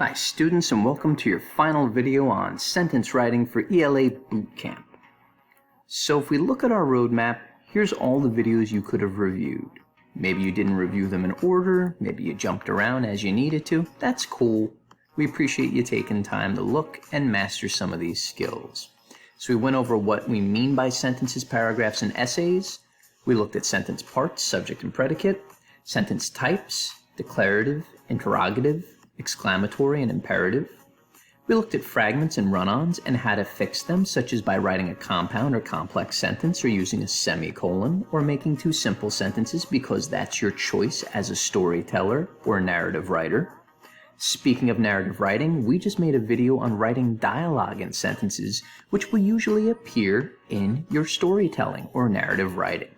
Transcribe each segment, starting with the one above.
Hi students, and welcome to your final video on sentence writing for ELA Bootcamp. So if we look at our roadmap, here's all the videos you could have reviewed. Maybe you didn't review them in order, maybe you jumped around as you needed to. That's cool. We appreciate you taking time to look and master some of these skills. So we went over what we mean by sentences, paragraphs, and essays. We looked at sentence parts, subject and predicate, sentence types, declarative, interrogative, exclamatory, and imperative. We looked at fragments and run-ons and how to fix them, such as by writing a compound or complex sentence or using a semicolon or making two simple sentences because that's your choice as a storyteller or narrative writer. Speaking of narrative writing, we just made a video on writing dialogue in sentences, which will usually appear in your storytelling or narrative writing.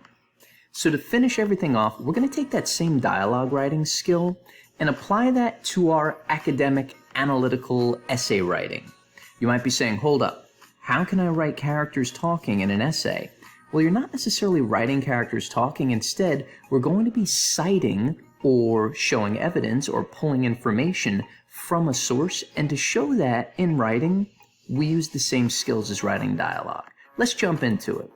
So to finish everything off, we're going to take that same dialogue writing skill and apply that to our academic analytical essay writing. You might be saying, hold up, how can I write characters talking in an essay? Well, you're not necessarily writing characters talking. Instead, we're going to be citing or showing evidence or pulling information from a source, and to show that in writing, we use the same skills as writing dialogue. Let's jump into it.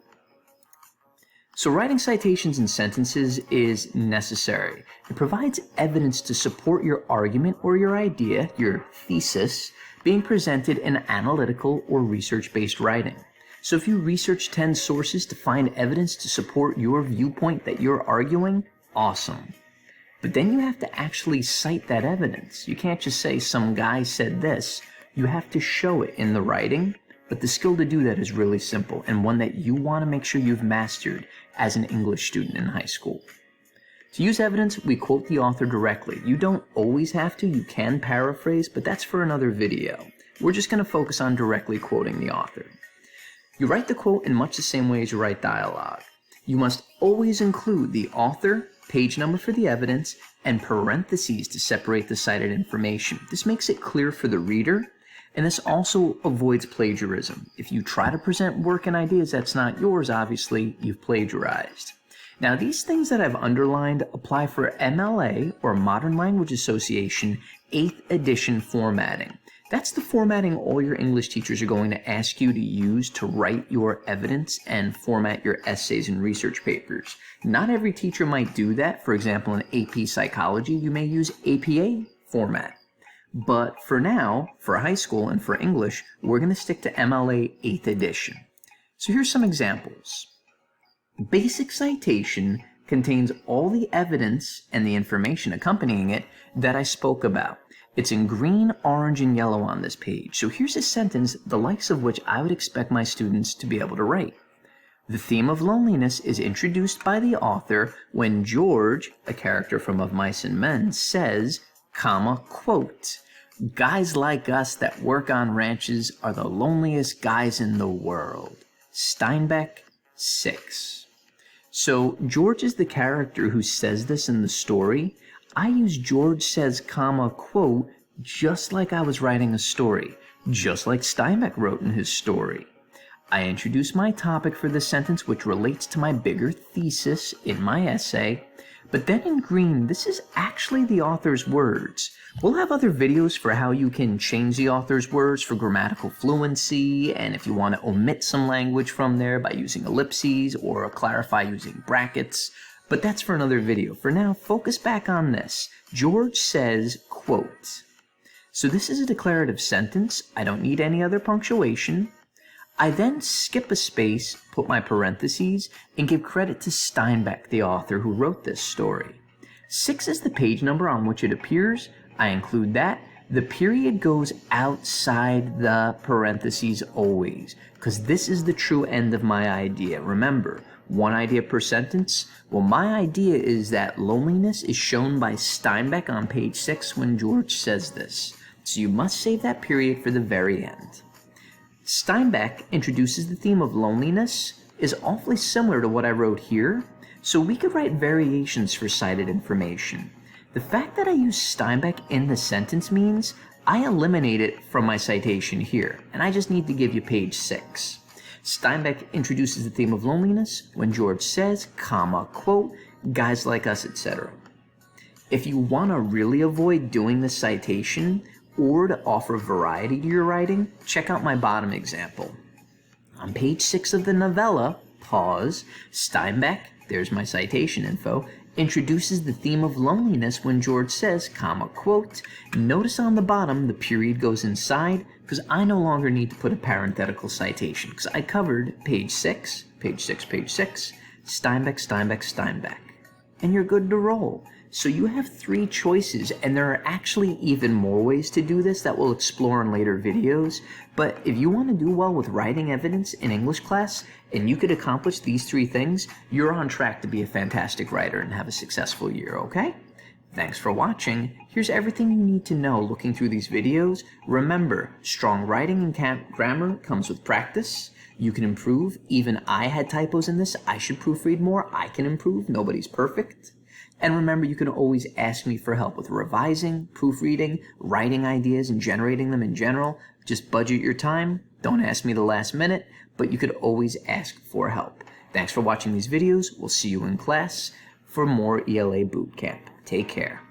So writing citations in sentences is necessary. It provides evidence to support your argument or your idea, your thesis, being presented in analytical or research-based writing. So if you research 10 sources to find evidence to support your viewpoint that you're arguing, awesome. But then you have to actually cite that evidence. You can't just say some guy said this. You have to show it in the writing. But the skill to do that is really simple, and one that you want to make sure you've mastered as an English student in high school. To use evidence, we quote the author directly. You don't always have to, you can paraphrase, but that's for another video. We're just going to focus on directly quoting the author. You write the quote in much the same way as you write dialogue. You must always include the author, page number for the evidence, and parentheses to separate the cited information. This makes it clear for the reader. And this also avoids plagiarism. If you try to present work and ideas that's not yours, obviously, you've plagiarized. Now, these things that I've underlined apply for MLA, or Modern Language Association, 8th edition formatting. That's the formatting all your English teachers are going to ask you to use to write your evidence and format your essays and research papers. Not every teacher might do that. For example, in AP Psychology, you may use APA format. But for now, for high school and for English, we're going to stick to MLA 8th edition. So here's some examples. Basic citation contains all the evidence and the information accompanying it that I spoke about. It's in green, orange, and yellow on this page. So here's a sentence the likes of which I would expect my students to be able to write. The theme of loneliness is introduced by the author when George, a character from Of Mice and Men, says, quote, "Guys like us that work on ranches are the loneliest guys in the world." Steinbeck, 6. So George is the character who says this in the story. I use George says, quote, just like I was writing a story, just like Steinbeck wrote in his story. I introduce my topic for the sentence, which relates to my bigger thesis in my essay. But then in green, this is actually the author's words. We'll have other videos for how you can change the author's words for grammatical fluency, and if you want to omit some language from there by using ellipses or clarify using brackets. But that's for another video. For now, focus back on this. George says, quote. So this is a declarative sentence. I don't need any other punctuation. I then skip a space, put my parentheses, and give credit to Steinbeck, the author who wrote this story. 6 is the page number on which it appears. I include that. The period goes outside the parentheses always, because this is the true end of my idea. Remember, one idea per sentence. Well, my idea is that loneliness is shown by Steinbeck on page 6 when George says this. So you must save that period for the very end. Steinbeck introduces the theme of loneliness is awfully similar to what I wrote here, so we could write variations for cited information. The fact that I use Steinbeck in the sentence means I eliminate it from my citation here, and I just need to give you page 6. Steinbeck introduces the theme of loneliness when George says, quote, guys like us, etc. If you want to really avoid doing the citation, or to offer variety to your writing, check out my bottom example. On page 6 of the novella, pause, Steinbeck, there's my citation info, introduces the theme of loneliness when George says, quote, notice on the bottom the period goes inside because I no longer need to put a parenthetical citation because I covered page 6, Steinbeck, and you're good to roll. So you have 3 choices, and there are actually even more ways to do this that we'll explore in later videos. But if you want to do well with writing evidence in English class, and you could accomplish these 3 things, you're on track to be a fantastic writer and have a successful year, okay? Thanks for watching. Here's everything you need to know looking through these videos. Remember, strong writing and grammar comes with practice. You can improve. Even I had typos in this. I should proofread more. I can improve. Nobody's perfect. And remember, you can always ask me for help with revising, proofreading, writing ideas, and generating them in general. Just budget your time. Don't ask me the last minute, but you could always ask for help. Thanks for watching these videos. We'll see you in class for more ELA Bootcamp. Take care.